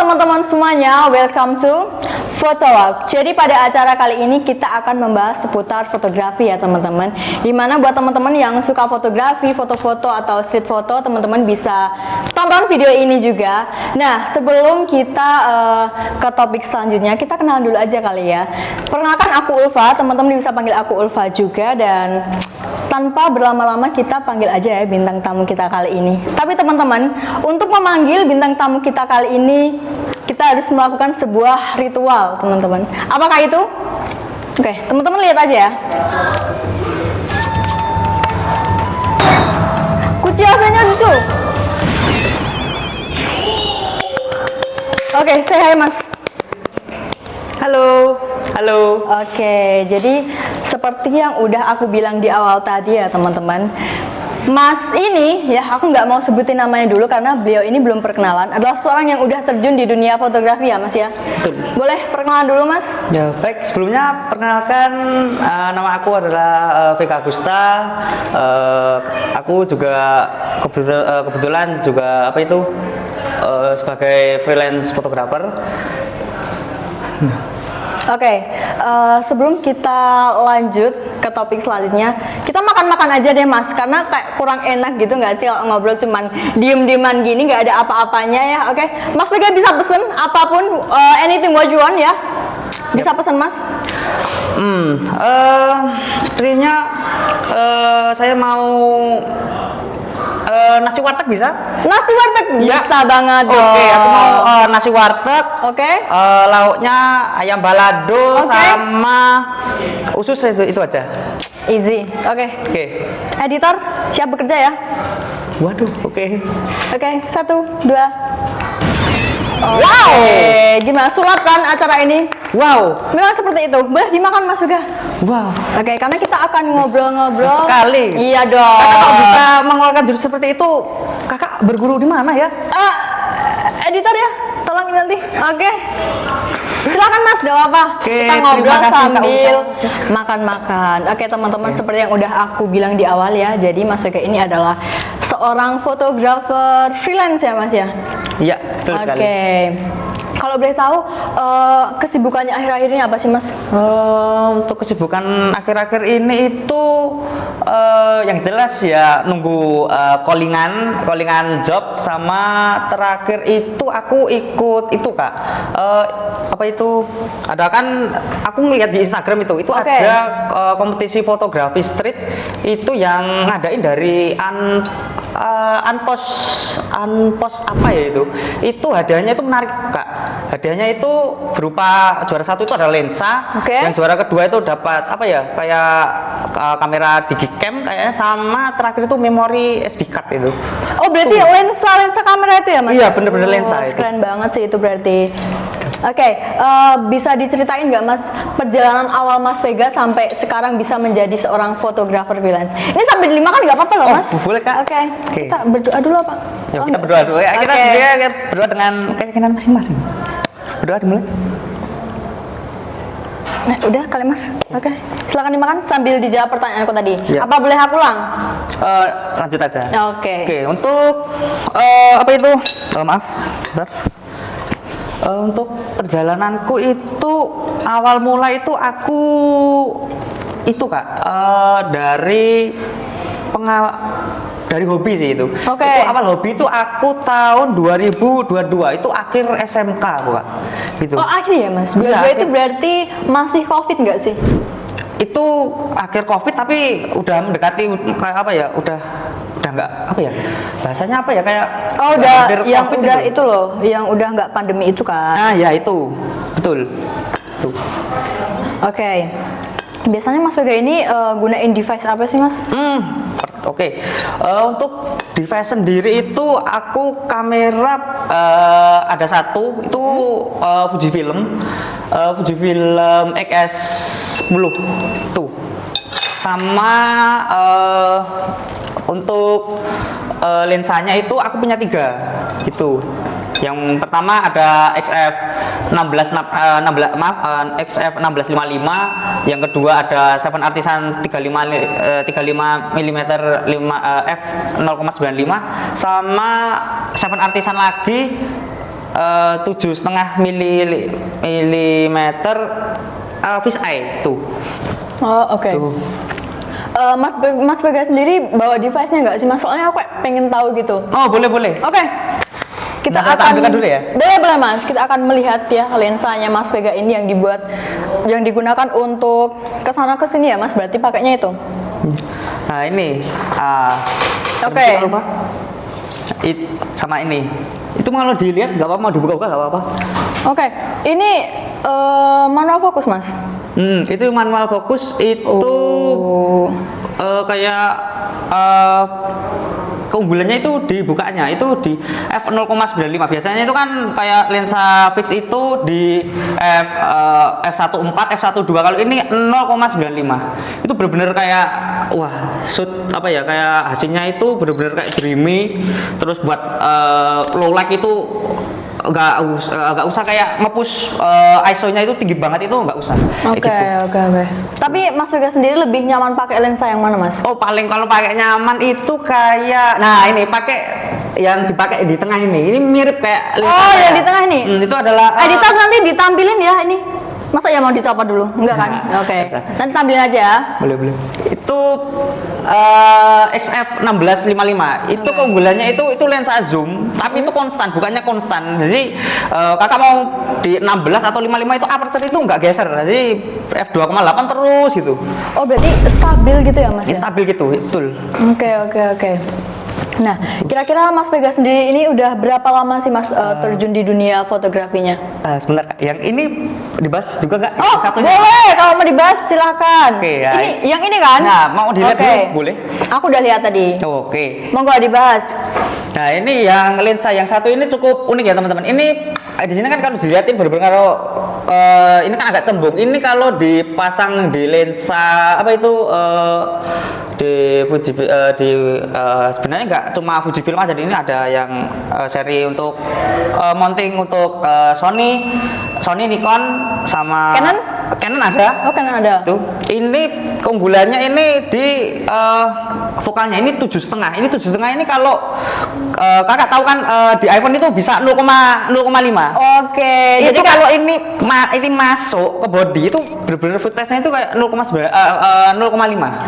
teman-teman semuanya, welcome to Photowalk. Jadi pada acara kali ini kita akan membahas seputar fotografi ya teman-teman. Dimana buat teman-teman yang suka fotografi, foto-foto atau street photo, teman-teman bisa tonton video ini juga. Nah, sebelum kita ke topik selanjutnya, kita kenalan dulu aja kali ya. Perkenalkan, aku Ulfa, teman-teman bisa panggil aku Ulfa juga. Dan tanpa berlama-lama kita panggil aja ya bintang tamu kita kali ini. Tapi teman-teman, untuk memanggil bintang tamu kita kali ini, kita harus melakukan sebuah ritual, teman-teman. Apakah itu? Oke, teman-teman lihat aja ya. Kunci aslinya itu. Oke, say hi Mas. Halo, halo. Oke, jadi seperti yang udah aku bilang di awal tadi ya teman-teman, Mas ini ya, aku nggak mau sebutin namanya dulu karena beliau ini belum perkenalan, adalah seorang yang udah terjun di dunia fotografi ya Mas ya. Betul. Boleh perkenalan dulu Mas? Ya, baik. Sebelumnya perkenalkan, nama aku adalah Vega Agusta. Aku juga kebetulan juga sebagai freelance fotografer. Oke, sebelum kita lanjut ke topik selanjutnya, kita makan-makan aja deh Mas, karena kayak kurang enak gitu nggak sih kalau ngobrol cuman diem-dieman gini, nggak ada apa-apanya ya. Oke, Mas Vega bisa pesen apapun, anything what you want ya, bisa pesen Mas. Sepertinya saya mau nasi warteg bisa? Nasi warteg Ya. bisa banget dong. Oke, aku mau nasi warteg. Oke. Lauknya ayam balado Oke. sama usus itu aja. Easy. Oke. Oke. Editor siap bekerja ya. Waduh, oke. Oke, 1, 2. Wow. Gimana, sulap kan acara ini? Wow. Memang seperti itu. Boleh dimakan Mas Vega. Wow. Oke, karena kita akan ngobrol-ngobrol. Sekali. Iya dong. Kakak kalau bisa mengeluarkan jurus seperti itu, kakak berguru di mana ya? Editor ya, tolong nanti. Oke. Silakan Mas, gak apa-apa. Oke, Kita ngobrol terima kasih, Kak sambil Ulfa. makan-makan. Oke teman-teman, seperti yang udah aku bilang di awal ya. Jadi Mas Vega ini adalah seorang fotografer freelance ya Mas ya. Iya, betul sekali. Oke. Kalau boleh tahu kesibukannya akhir-akhir ini apa sih Mas? Untuk kesibukan akhir-akhir ini itu yang jelas ya nunggu callingan job, sama terakhir itu aku ikut itu Kak, apa itu, ada kan aku ngeliat di Instagram itu Oke. ada kompetisi fotografi street itu yang ngadain dari Unpost apa ya itu hadiahnya itu menarik Kak. Hadiahnya itu berupa juara satu itu ada lensa, Oke. yang juara kedua itu dapat apa ya, kayak kamera digicam kayaknya, sama terakhir itu memori SD card itu. Oh berarti lensa kamera itu ya Mas? Iya, bener-bener lensa itu. Keren banget sih itu berarti. Oke, bisa diceritain nggak Mas perjalanan awal Mas Vega sampai sekarang bisa menjadi seorang fotografer freelance? Ini sampai dimakan nggak apa-apa loh Mas? Boleh Kak. Oke, Oke. kita berdoa dulu apa? Ya, Oh, kita nggak berdoa sih? dulu ya. Kita Oke. sebenarnya berdoa dengan keyakinan masing-masing. Berdoa dimulai. Nah, udah kali Mas. Oke, silakan dimakan sambil dijawab pertanyaan aku tadi. Ya. Apa boleh aku ulang? Lanjut aja. Oke. Oke, untuk apa itu? Maaf, bentar. Untuk perjalananku itu awal mula itu aku itu Kak, dari hobi sih itu. Oke. Itu awal hobi itu aku tahun 2022 itu akhir SMK aku Kak. Gitu. Oh akhir ya Mas? Iya, Itu akhir. berarti masih COVID nggak sih? Itu akhir Covid tapi udah mendekati kayak apa ya? Udah nggak apa ya? Bahasanya apa ya, kayak Oh udah, hampir yang COVID udah itu loh, yang udah nggak pandemi itu kan? Nah, ya itu. Betul. Tuh. Oke. Biasanya Mas Vega ini gunain device apa sih Mas? Oke. Untuk device sendiri itu aku kamera ada satu itu Fujifilm XS10 tuh. Sama untuk lensanya itu aku punya 3 gitu. Yang pertama ada XF1655, yang kedua ada 7 Artisan 35 mm 5 f 0,95, sama 7 Artisan lagi 7,5 milimeter fish eye tuh. Oh, oke. Tuh. Mas Vega sendiri bawa device-nya nggak sih Mas? Soalnya aku pengen tahu gitu. Oh, boleh. Oke. Kita Nah, akan tampilkan dulu ya. Boleh Mas. Kita akan melihat ya lensanya Mas Vega ini yang digunakan untuk kesana kesini ya Mas. Berarti pakainya itu. Nah, ini. Oke. Sama ini. Itu kalau dilihat nggak apa-apa, mau dibuka-buka nggak apa-apa. Oke. Ini manual fokus Mas. Itu manual fokus itu kayak keunggulannya itu di bukanya itu di f0,95. Biasanya itu kan kayak lensa fix itu di f1.4, f1.2. Kalau ini 0,95. Itu benar-benar kayak wah, shoot apa ya, kayak hasilnya itu benar-benar kayak dreamy. Terus buat low light itu nggak usah kayak nge-push ISO-nya itu tinggi banget, itu nggak usah. Oke. Tapi Mas Vega sendiri lebih nyaman pakai lensa yang mana Mas? Oh, paling kalau pakai nyaman itu kayak, nah ini pakai yang dipakai di tengah ini. Ini mirip kayak lensa. Oh, yang di tengah ini. Itu adalah Editor nanti ditampilin ya ini. Masa ya mau dicopot dulu? Enggak kan? Nah, Oke. bisa. Nanti tampilin aja ya. boleh. Itu XF1655. Itu Oke. keunggulannya itu lensa zoom, tapi itu konstan, bukannya konstan. Jadi kakak mau di 16 atau 55 itu aperture itu nggak geser. Jadi f2,8 terus gitu. Oh, berarti stabil gitu ya Mas? Ini Ya? stabil gitu, betul. Oke. Nah, kira-kira Mas Vega sendiri ini udah berapa lama sih Mas terjun di dunia fotografinya? Sebentar, Kak. Yang ini dibahas juga nggak? Oh, Yang satunya? boleh. Kalau mau dibahas silakan. Oke, ya. Yang ini kan? Nah, mau dilihat Oke. dulu, boleh? Aku udah lihat tadi. Oke. Monggo dibahas. Nah, ini yang lensa yang satu ini cukup unik ya teman-teman. Ini di sini kan kalau dilihatin benar-benar kalau ini kan agak cembung. Ini kalau dipasang di lensa apa itu di Fuji sebenarnya nggak cuma Fujifilm aja. Ini ada yang seri untuk mounting untuk Sony, Nikon sama Canon ada. Oh, kan ada. Tuh, ini keunggulannya ini di vokalnya ini 7,5. Ini 7,5 ini kalau kakak tahu kan di iPhone itu bisa 0,5. Oke. Jadi Jadi kalau ini masuk ke body itu benar-benar footage-nya itu kayak 0,5.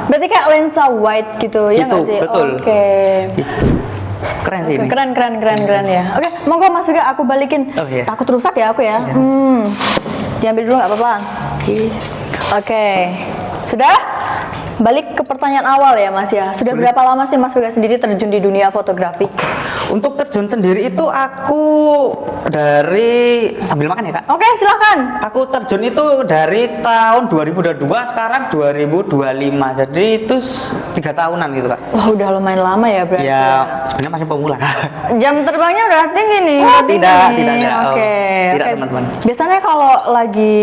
berarti kayak lensa wide gitu ya nggak Gitu, sih? betul. Oke. Gitu. Keren sih ini. Keren ya. Oke, monggo Mas Vega aku balikin. Oh, iya. Takut rusak ya aku ya. Diambil dulu nggak apa-apa. Oke. Sudah? Balik ke pertanyaan awal ya Mas ya. Sudah berapa lama sih Mas Vega sendiri terjun di dunia fotografi? Untuk terjun sendiri itu aku dari sambil makan ya Kak. Oke, silakan. Aku terjun itu dari tahun 2022, sekarang 2025. Jadi itu 3 tahunan gitu Kak. Wah, udah lumayan lama ya berarti. Ya, sebenarnya masih pemula. Jam terbangnya udah tinggi nih. Oh, udah tinggi tidak, nih. tidak. Oke. Tidak, Oke. teman-teman. Biasanya kalau lagi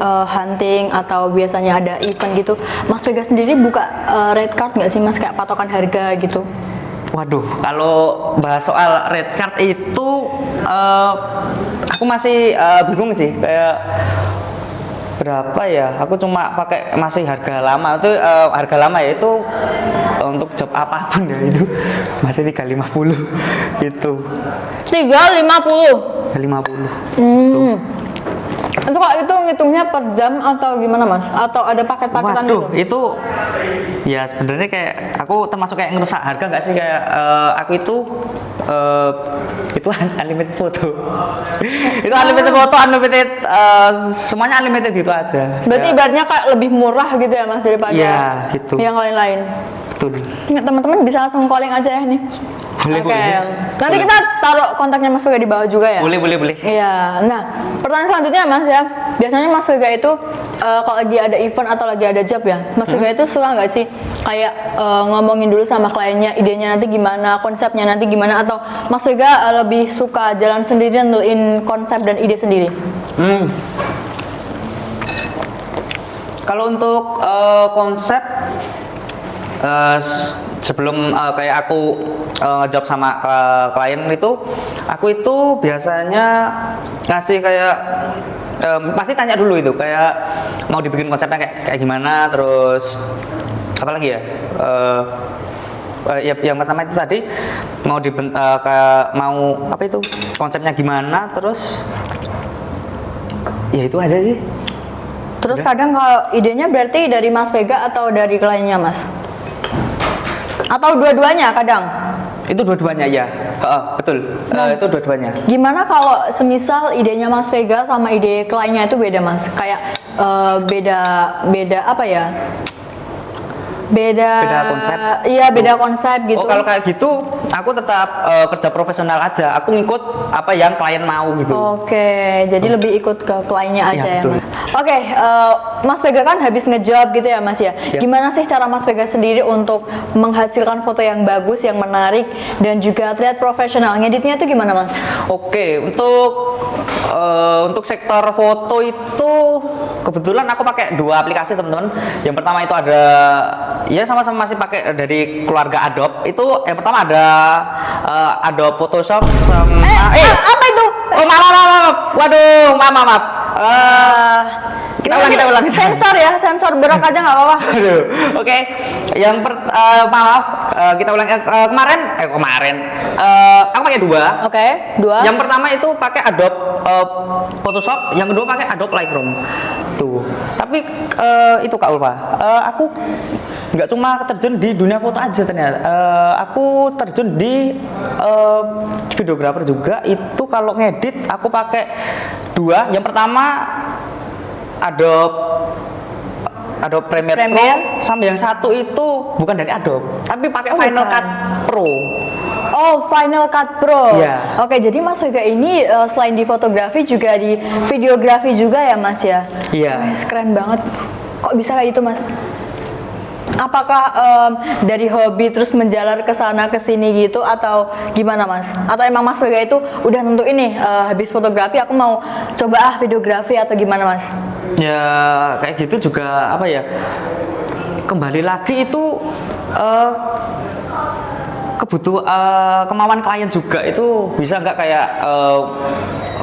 hunting atau biasanya ada event gitu, Mas Vega sendiri buka red card nggak sih Mas, kayak patokan harga gitu? Waduh, kalau bahas soal red card itu aku masih bingung sih, kayak berapa ya? Aku cuma pakai masih harga lama itu harga lama ya itu untuk job apapun ya itu masih 350 gitu. 350. 350. Itu kok itu ngitungnya per jam atau gimana Mas? Atau ada paket-paketan Waduh, gitu? itu ya sebenarnya kayak aku termasuk kayak ngerusak harga nggak sih, kayak aku itu unlimited foto. Itu unlimited foto, unlimited semuanya unlimited gitu aja. Berarti ibaratnya kayak lebih murah gitu ya Mas daripada Iya, gitu. yang lain-lain. Betul. Ingat teman-teman bisa langsung calling aja ya nih. Boleh, Oke. boleh. Nanti Boleh. kita taruh kontaknya Mas Vega di bawah juga ya. Boleh. Iya. Nah, pertanyaan selanjutnya Mas ya. Biasanya Mas Vega itu kalau lagi ada event atau lagi ada job ya, Mas Vega itu suka nggak sih kayak ngomongin dulu sama kliennya, idenya nanti gimana, konsepnya nanti gimana, atau Mas Vega lebih suka jalan sendiri dan nentuin konsep dan ide sendiri? Kalau untuk konsep sebelum kayak aku job sama klien itu, aku itu biasanya ngasih kayak pasti tanya dulu itu kayak mau dibikin konsepnya kayak gimana, terus apa lagi ya, Ya, yang pertama itu tadi mau mau apa itu konsepnya gimana, terus ya itu aja sih. Terus Udah. kadang kalau idenya berarti dari Mas Vega atau dari kliennya Mas? Atau dua-duanya kadang? Itu dua-duanya ya. Betul. Nah. Itu dua-duanya. Gimana kalau semisal idenya Mas Vega sama ide kliennya itu beda Mas? Kayak beda apa ya? Beda konsep. Iya, beda konsep gitu. Oh, kalau kayak gitu aku tetap kerja profesional aja. Aku ngikut apa yang klien mau gitu. Oke, jadi lebih ikut ke kliennya aja Iya, ya betul. Mas. Oke, Mas Vega kan habis ngejob gitu ya Mas ya. Ya. Gimana sih cara Mas Vega sendiri untuk menghasilkan foto yang bagus, yang menarik, dan juga terlihat profesional? Ngeditnya itu gimana Mas? Oke, untuk sektor foto itu kebetulan aku pakai dua aplikasi teman-teman. Yang pertama itu ada, ya sama-sama masih pakai dari keluarga Adobe. Itu yang pertama ada Adobe Photoshop sama Apa itu? oh maaf. Waduh, maaf. Kita ulang. Sensor ya, sensor berak aja nggak apa-apa. Aduh, oke. Maaf, kita ulang. Kemarin aku pakai dua. Oke, dua. Yang pertama itu pakai Adobe Photoshop, yang kedua pakai Adobe Lightroom. Tuh. Tapi itu Kak Ulfa, aku nggak cuma terjun di dunia foto aja ternyata. Aku terjun di videographer juga. Itu kalau ngedit aku pakai dua. Yang pertama Adobe Premiere Pro, sama yang satu itu bukan dari Adobe, tapi pakai Final Cut Pro. Oh, Final Cut Pro. Iya. Oke, jadi Mas Vega ini selain di fotografi juga di videografi juga ya Mas ya? Iya. Wes, keren banget. Kok bisa kayak itu Mas? Apakah dari hobi terus menjalar ke sana ke sini gitu atau gimana Mas? Atau emang Mas Vega itu udah nentuin nih habis fotografi aku mau coba videografi atau gimana Mas? Ya kayak gitu juga apa ya? Kembali lagi itu kemauan klien juga, itu bisa nggak kayak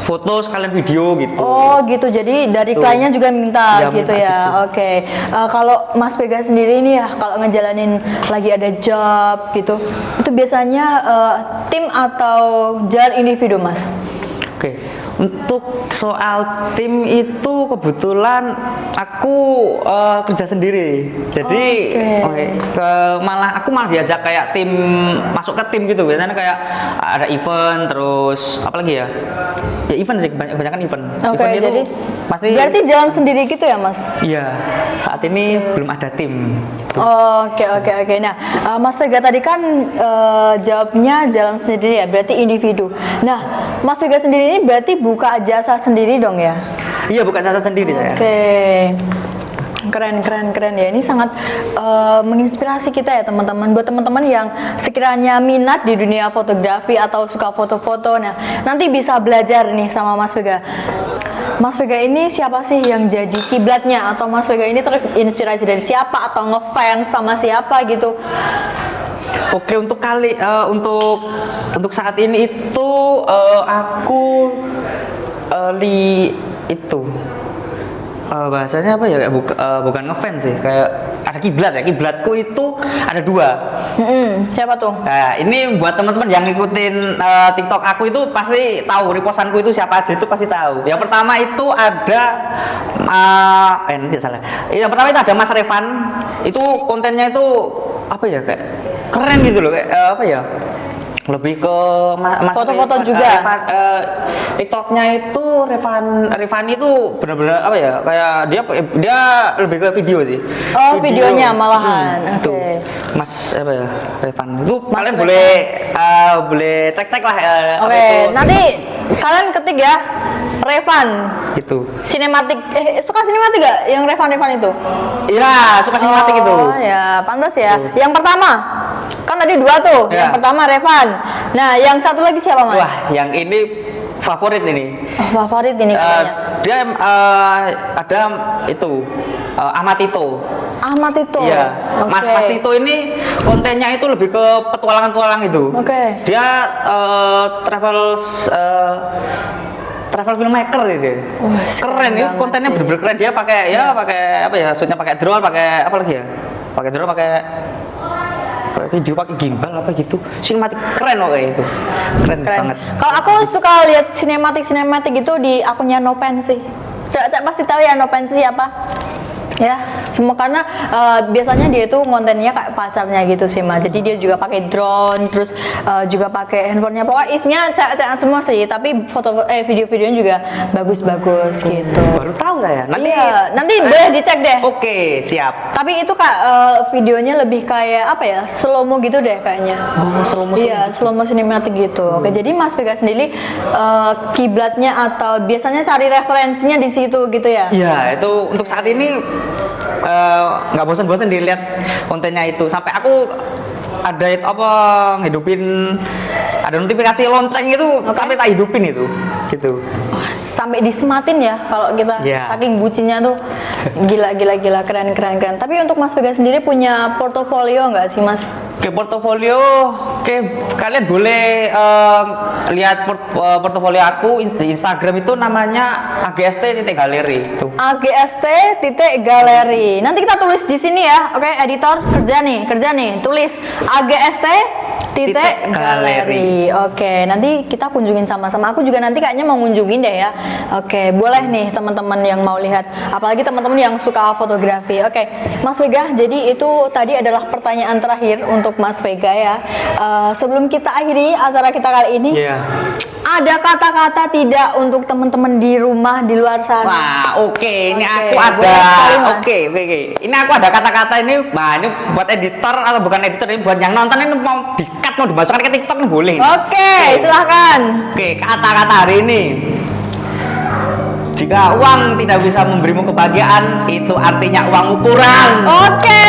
foto sekalian video gitu. Oh gitu, jadi dari Tuh. kliennya juga minta Ya, gitu minta ya. gitu. Oke. Kalau Mas Vega sendiri nih ya, kalau ngejalanin lagi ada job gitu, itu biasanya tim atau jalan individu Mas? Oke, untuk soal tim itu kebetulan aku kerja sendiri. Jadi aku malah diajak kayak tim, masuk ke tim gitu. Biasanya kayak ada event, terus apa lagi ya? Ya event sih, kebanyakan event. Oke, Event itu jadi pasti. berarti jalan sendiri gitu ya Mas? Iya, saat ini belum ada tim. Oke. Nah, Mas Vega tadi kan jawabnya jalan sendiri ya, berarti individu. Nah, Mas Vega sendiri ini berarti buka jasa sendiri dong ya? Iya, bukan jasa sendiri saya. Oke. Keren ya. Ini sangat menginspirasi kita ya teman-teman. Buat teman-teman yang sekiranya minat di dunia fotografi atau suka foto-foto, nah nanti bisa belajar nih sama Mas Vega. Mas Vega ini siapa sih yang jadi kiblatnya, atau Mas Vega ini terinspirasi dari siapa atau ngefans sama siapa gitu? Oke, untuk untuk saat ini itu aku bahasanya apa ya, bukan ngefans sih, kayak ada kiblat ya. Kiblatku itu ada dua. Siapa tuh? Nah, ini buat teman-teman yang ngikutin TikTok aku itu pasti tahu, repostanku itu siapa aja itu pasti tahu. Yang pertama itu ada nanti salah. Yang pertama itu ada Mas Revan. Itu kontennya itu apa ya, kayak keren gitu loh, kayak apa ya? Lebih ke Mas foto-foto juga. TikToknya itu Revan itu benar-benar apa ya, kayak dia lebih ke video sih. Oh, videonya malahan. Itu Oke. Mas apa ya, Revan itu Mas kalian Revan. boleh cek lah. Oke, nanti kalian ketik ya, Revan Itu. sinematik. Suka sinematik gak yang Revan itu? Iya, suka sinematik itu. Oh ya, pantas ya. Yang pertama, kan tadi dua tuh. Ya. Yang pertama Revan. Nah, yang satu lagi siapa Mas? Wah, yang ini favorit ini. Oh, favorit ini katanya. Dia ada itu Ahmad Tito. Ahmad Tito. Iya, Oke. Mas Tito ini kontennya itu lebih ke petualangan itu. Oke. Dia travel filmmaker dia. Keren itu kontennya bener-bener keren. Dia pakai apa ya? Shootnya pakai drone, pakai apa lagi ya? Pakai drone, pakai kayak video pakai gimbal apa gitu. Sinematik keren kok kayak itu. Keren banget. Kalau aku suka lihat sinematik gitu di akunnya Nopen sih. Cek pasti tahu ya Nopen itu siapa? Ya, semua karena biasanya dia itu kontennya kayak pacarnya gitu sih Mas. Jadi dia juga pakai drone, terus juga pakai handphonenya. Pokoknya isinya cek semua sih. Tapi video-videonya juga bagus-bagus gitu. Baru tahu saya. Nanti Iya, nanti boleh dicek deh. Oke, siap. Tapi itu kak videonya lebih kayak apa ya, slow mo gitu deh kayaknya. Oh, slow motion. Iya, slow mo sinematik gitu. Oke, jadi Mas Vega sendiri kiblatnya atau biasanya cari referensinya di situ gitu ya? Iya, itu untuk saat ini nggak bosan-bosan dilihat kontennya itu. Sampai aku ada apa ngidupin, ada notifikasi lonceng itu sampai tak hidupin itu, gitu. Sampai disematin ya kalau kita saking bucinnya tuh gila keren. Tapi untuk Mas Vega sendiri punya portofolio nggak sih Mas? Oke, portofolio, oke, kalian boleh lihat portofolio aku di Instagram itu namanya agst.galeri itu. agst.galeri. Nanti kita tulis di sini ya. Oke, editor kerja nih, tulis agst.galeri. Oke, nanti kita kunjungin sama-sama. Aku juga nanti kayaknya mau ngunjungin deh ya. Oke, boleh nih teman-teman yang mau lihat, apalagi teman-teman yang suka fotografi. Oke, Mas Vega, jadi itu tadi adalah pertanyaan terakhir untuk Mas Vega ya. Sebelum kita akhiri acara kita kali ini, ada kata-kata tidak untuk teman-teman di rumah di luar sana? Wah, oke, ini aku ada. Oke. Ini aku ada kata-kata ini. Nah, ini buat editor atau bukan editor, ini buat yang nonton ini mau di-cut, mau dimasukkan ke TikTok ini boleh. Oke, silahkan. Oke, kata-kata hari ini. Jika uang tidak bisa memberimu kebahagiaan, itu artinya uangmu kurang. Oke.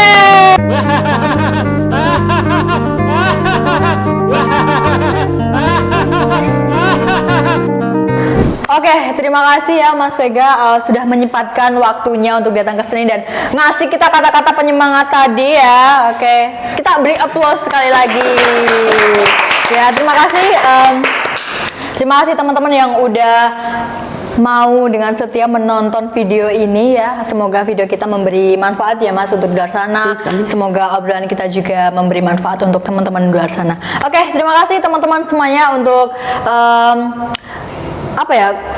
Oke, terima kasih ya Mas Vega sudah menyempatkan waktunya untuk datang ke sini dan ngasih kita kata-kata penyemangat tadi ya. Oke, kita beri applause sekali lagi. Ya, terima kasih. Terima kasih teman-teman yang udah mau dengan setia menonton video ini ya. Semoga video kita memberi manfaat ya Mas untuk di luar sana. Semoga obrolan kita juga memberi manfaat untuk teman-teman di luar sana. Oke, terima kasih teman-teman semuanya untuk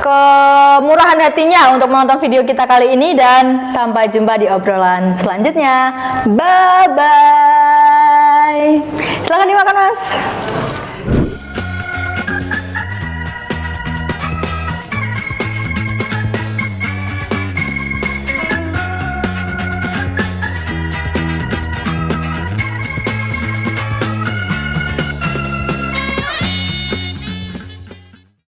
kemurahan hatinya untuk menonton video kita kali ini, dan sampai jumpa di obrolan selanjutnya. Bye bye. Silakan dimakan Mas.